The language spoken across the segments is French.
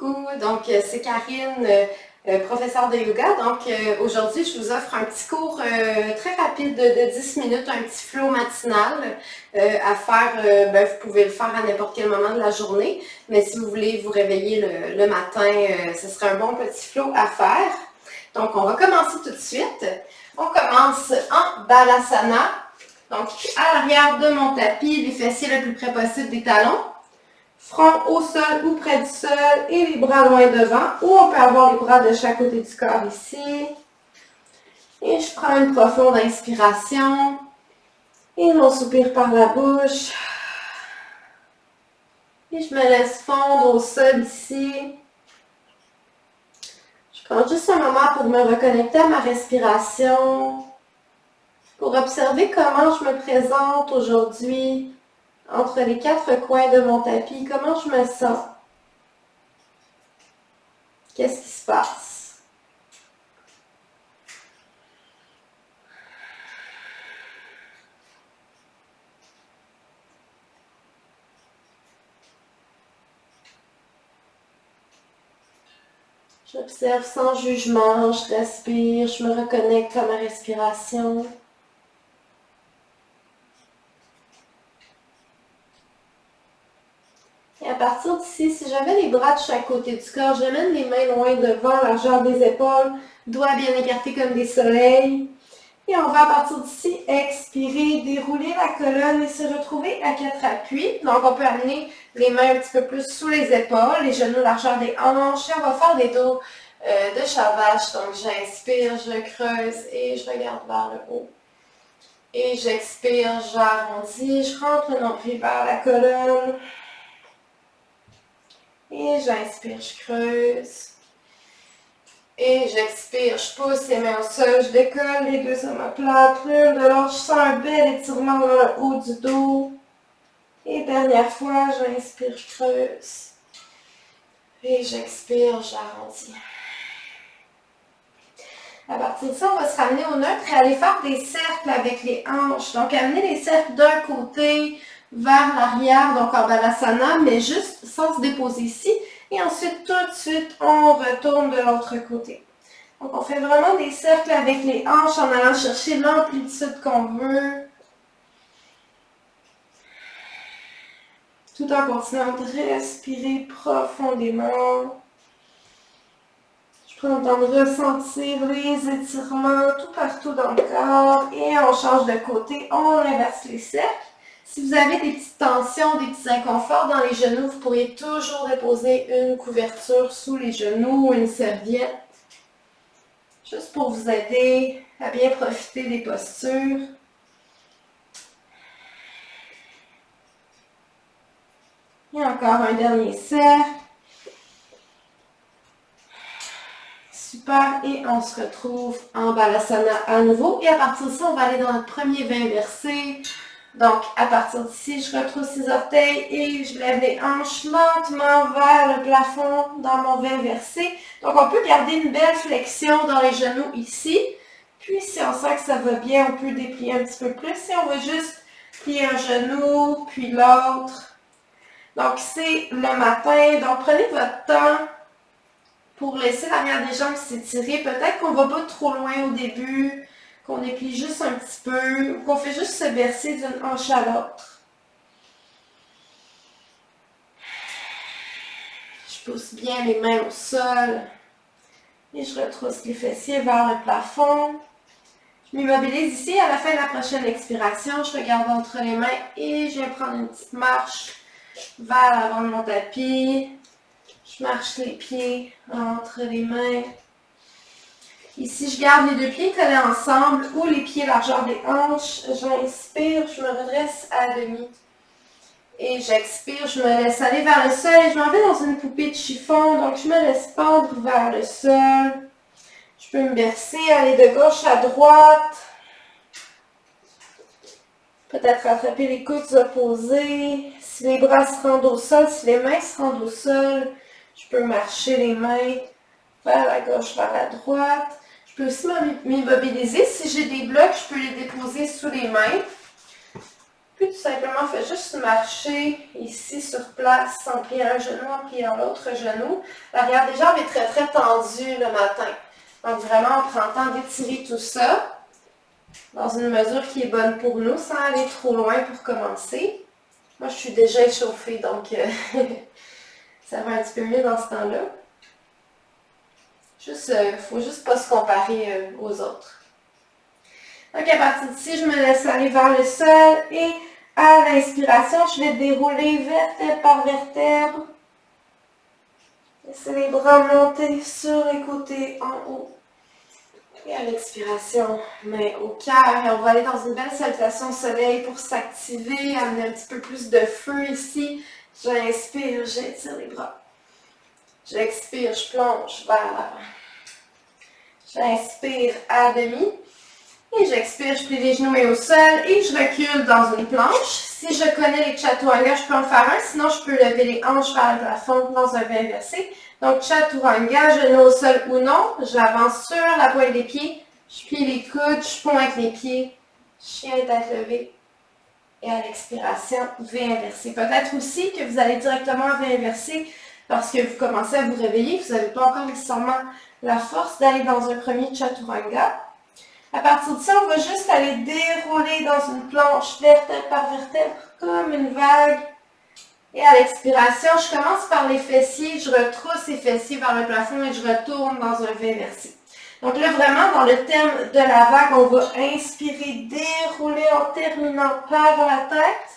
coucou, donc c'est Karine, professeure de yoga. Donc aujourd'hui, je vous offre un petit cours très rapide de 10 minutes, un petit flow matinal à faire. Vous pouvez le faire à n'importe quel moment de la journée, mais si vous voulez vous réveiller le matin, ce serait un bon petit flow à faire. Donc on va commencer tout de suite. On commence en Balasana, donc à l'arrière de mon tapis, les fessiers le plus près possible des talons. Front au sol ou près du sol et les bras loin devant. Ou on peut avoir les bras de chaque côté du corps ici. Et je prends une profonde inspiration. Et l'on soupire par la bouche. Et je me laisse fondre au sol ici. Je prends juste un moment pour me reconnecter à ma respiration. Pour observer comment je me présente aujourd'hui. Entre les quatre coins de mon tapis, comment je me sens? Qu'est-ce qui se passe? J'observe sans jugement, je respire, je me reconnecte à ma respiration. Et à partir d'ici, si j'avais les bras de chaque côté du corps, j'amène les mains loin devant, largeur des épaules, doigts bien écartés comme des soleils. Et on va à partir d'ici expirer, dérouler la colonne et se retrouver à quatre appuis. Donc on peut amener les mains un petit peu plus sous les épaules, les genoux largeur des hanches. Et on va faire des dos de chat vache. Donc j'inspire, je creuse et je regarde vers le haut. Et j'expire, j'arrondis, je rentre le nombril vers la colonne. Et j'inspire, je creuse. Et j'expire, je pousse les mains au sol, je décolle les deux omoplates, l'une de l'autre, je sens un bel étirement dans le haut du dos. Et dernière fois, j'inspire, je creuse. Et j'expire, j'arrondis. À partir de ça, on va se ramener au neutre et aller faire des cercles avec les hanches. Donc, amener les cercles d'un côté vers l'arrière, donc en Balasana, mais juste sans se déposer ici. Et ensuite, tout de suite, on retourne de l'autre côté. Donc, on fait vraiment des cercles avec les hanches en allant chercher l'amplitude qu'on veut. Tout en continuant de respirer profondément. Je prends le temps de ressentir les étirements tout partout dans le corps. Et on change de côté, on inverse les cercles. Si vous avez des petites tensions, des petits inconforts dans les genoux, vous pourriez toujours déposer une couverture sous les genoux ou une serviette. Juste pour vous aider à bien profiter des postures. Et encore un dernier cercle. Super, et on se retrouve en Balasana à nouveau. Et à partir de ça, on va aller dans notre premier 20 versé. Donc, à partir d'ici, je retrousse les orteils et je lève les hanches lentement vers le plafond dans mon 20 versé. Donc, on peut garder une belle flexion dans les genoux ici. Puis, si on sent que ça va bien, on peut déplier un petit peu plus. Et on va juste plier un genou, puis l'autre. Donc, c'est le matin. Donc, prenez votre temps pour laisser l'arrière des jambes s'étirer. Peut-être qu'on ne va pas trop loin au début. Qu'on déplie juste un petit peu, ou qu'on fait juste se bercer d'une hanche à l'autre. Je pousse bien les mains au sol et je retrousse les fessiers vers le plafond. Je m'immobilise ici. À la fin de la prochaine expiration, je regarde entre les mains et je viens prendre une petite marche vers l'avant de mon tapis. Je marche les pieds entre les mains. Ici, je garde les deux pieds collés ensemble ou les pieds largeur des hanches. J'inspire, je me redresse à demi. Et j'expire, je me laisse aller vers le sol et je m'en vais dans une poupée de chiffon. Donc, je me laisse pendre vers le sol. Je peux me bercer, aller de gauche à droite. Peut-être attraper les coudes opposés. Si les bras se rendent au sol, si les mains se rendent au sol, je peux marcher les mains vers la gauche, vers la droite. Je peux aussi m'immobiliser. Si j'ai des blocs, je peux les déposer sous les mains. Puis tout simplement, fais juste marcher ici sur place, sans plier un genou, en pliant l'autre genou. L'arrière des jambes est très très tendu le matin. Donc vraiment, on prend le temps d'étirer tout ça dans une mesure qui est bonne pour nous, sans aller trop loin pour commencer. Moi, je suis déjà échauffée, donc ça va un petit peu mieux dans ce temps-là. Faut juste pas se comparer aux autres. Donc à partir d'ici, je me laisse aller vers le sol et à l'inspiration, je vais dérouler vertèbre par vertèbre. Laissez les bras monter sur les côtés en haut. Et à l'expiration, main au cœur. Et on va aller dans une belle salutation au soleil pour s'activer, amener un petit peu plus de feu ici. J'inspire, j'étire les bras. J'expire, je plonge vers l'avant. J'inspire à demi. Et j'expire, je plie les genoux et au sol et je recule dans une planche. Si je connais les chaturanga, je peux en faire un. Sinon, je peux lever les hanches vers le plafond dans un V inversé. Donc, chaturanga, genoux au sol ou non. J'avance sur la pointe des pieds. Je plie les coudes, je pointe les pieds. Chien tête levée. Et à l'expiration, V inversé. Peut-être aussi que vous allez directement en V inversé parce que vous commencez à vous réveiller. Vous n'avez pas encore nécessairement la force d'aller dans un premier chaturanga. À partir de ça, on va juste aller dérouler dans une planche vertèbre par vertèbre, comme une vague. Et à l'expiration, je commence par les fessiers, je retrousse les fessiers vers le plafond et je retourne dans un V inversé. Donc là, vraiment, dans le thème de la vague, on va inspirer, dérouler en terminant par la tête.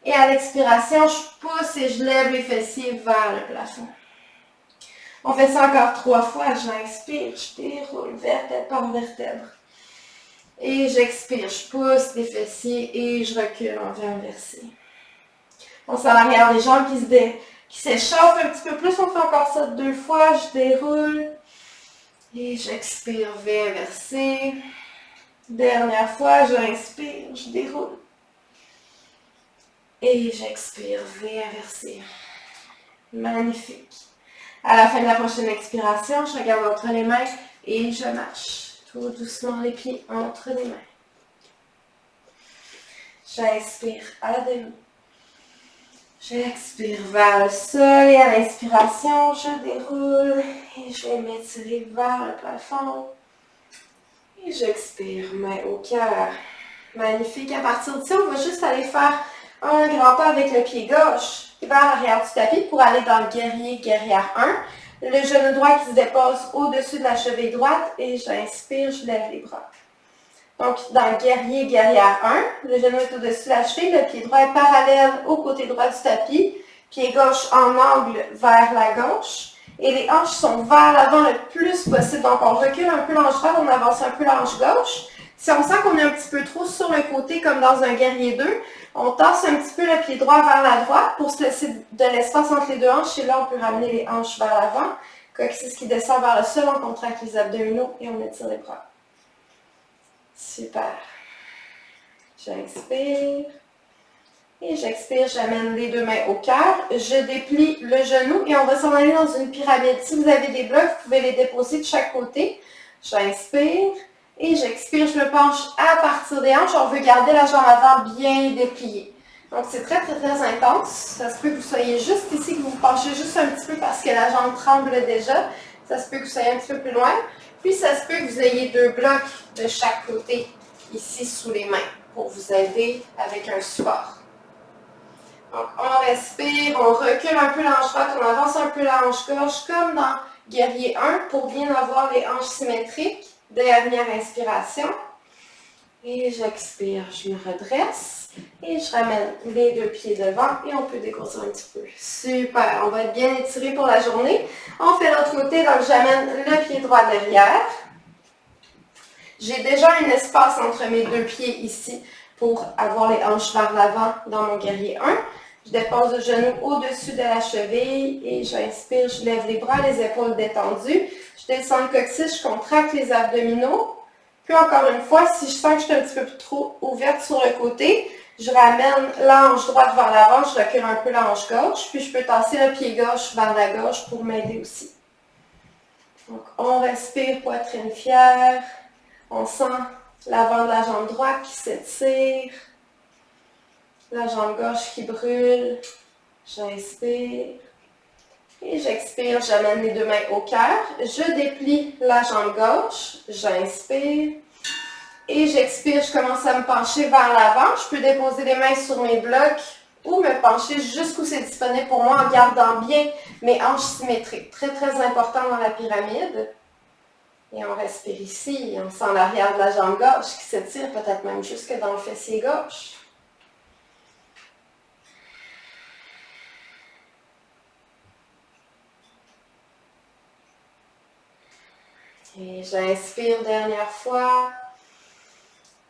Et à l'expiration, je pousse et je lève les fessiers vers le plafond. On fait ça encore 3 fois. J'inspire, je déroule vertèbre par vertèbre. Et j'expire, je pousse les fessiers et je recule en V inversé. On sent l'arrière des jambes qui s'échauffent un petit peu plus. On fait encore ça 2 fois. Je déroule et j'expire, V inversé. Dernière fois, j'inspire, je déroule. Et j'expire, V inversé. Magnifique. À la fin de la prochaine expiration, je regarde entre les mains et je marche. Tout doucement les pieds entre les mains. J'inspire à demi. J'expire vers le sol et à l'inspiration, je déroule et je vais m'étirer vers le plafond. Et j'expire, main au cœur. Magnifique. À partir de ça, on va juste aller faire un grand pas avec le pied gauche vers l'arrière du tapis pour aller dans le guerrier, guerrière 1. Le genou droit qui se dépose au-dessus de la cheville droite et j'inspire, je lève les bras. Donc, dans le guerrier, guerrière 1, le genou est au-dessus de la cheville, le pied droit est parallèle au côté droit du tapis, pied gauche en angle vers la gauche et les hanches sont vers l'avant le plus possible. Donc, on recule un peu l'hanche droite, on avance un peu l'hanche gauche. Si on sent qu'on est un petit peu trop sur le côté comme dans un guerrier 2, on tasse un petit peu le pied droit vers la droite pour se laisser de l'espace entre les deux hanches et là, on peut ramener les hanches vers l'avant. Coccyx qui descend vers le sol, on contracte les abdominaux et on étire les bras. Super. J'inspire. Et j'expire, j'amène les 2 mains au cœur. Je déplie le genou et on va s'en aller dans une pyramide. Si vous avez des blocs, vous pouvez les déposer de chaque côté. J'inspire. Et j'expire, je me penche à partir des hanches. On veut garder la jambe avant bien dépliée. Donc, c'est très, très, très intense. Ça se peut que vous soyez juste ici, que vous vous penchez juste un petit peu parce que la jambe tremble déjà. Ça se peut que vous soyez un petit peu plus loin. Puis, ça se peut que vous ayez 2 blocs de chaque côté ici sous les mains pour vous aider avec un support. Donc, on respire, on recule un peu la hanche droite, on avance un peu la hanche gauche comme dans guerrier 1 pour bien avoir les hanches symétriques. Dernière inspiration. Et j'expire, je me redresse. Et je ramène les 2 pieds devant et on peut dégrossir un petit peu. Super, on va être bien étiré pour la journée. On fait l'autre côté, donc j'amène le pied droit derrière. J'ai déjà un espace entre mes 2 pieds ici pour avoir les hanches vers l'avant dans mon guerrier 1. Je dépose le genou au-dessus de la cheville et j'inspire, je lève les bras, les épaules détendues. Je descends le coccyx, je contracte les abdominaux. Puis encore une fois, si je sens que je suis un petit peu trop ouverte sur le côté, je ramène la hanche droite vers l'avant, je recule un peu la hanche gauche, puis je peux tasser le pied gauche vers la gauche pour m'aider aussi. Donc on respire, poitrine fière. On sent l'avant de la jambe droite qui s'étire. la jambe gauche qui brûle. J'inspire. Et j'expire, j'amène les deux mains au cœur. Je déplie la jambe gauche. J'inspire. Et j'expire, je commence à me pencher vers l'avant. Je peux déposer les mains sur mes blocs ou me pencher jusqu'où c'est disponible pour moi en gardant bien mes hanches symétriques. Très, très important dans la pyramide. Et on respire ici. On sent l'arrière de la jambe gauche qui s'étire, peut-être même jusque dans le fessier gauche. Et j'inspire dernière fois.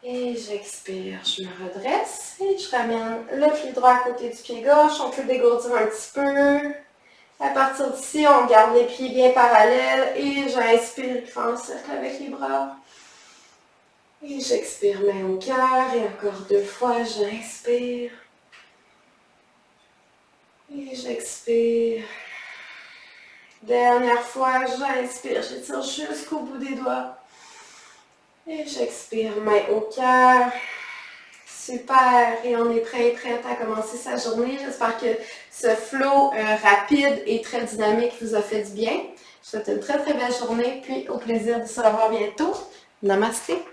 Et j'expire. Je me redresse et je ramène le pied droit à côté du pied gauche. On peut dégourdir un petit peu. À partir d'ici, on garde les pieds bien parallèles. Et j'inspire, je fais un cercle avec les bras. Et j'expire, main au cœur. Et encore 2 fois, j'inspire. Et j'expire. Dernière fois, j'inspire, j'étire jusqu'au bout des doigts. Et j'expire, main au cœur. Super, et on est prêt et prête à commencer sa journée. J'espère que ce flow rapide et très dynamique vous a fait du bien. Je vous souhaite une très très belle journée, puis au plaisir de se revoir bientôt. Namasté!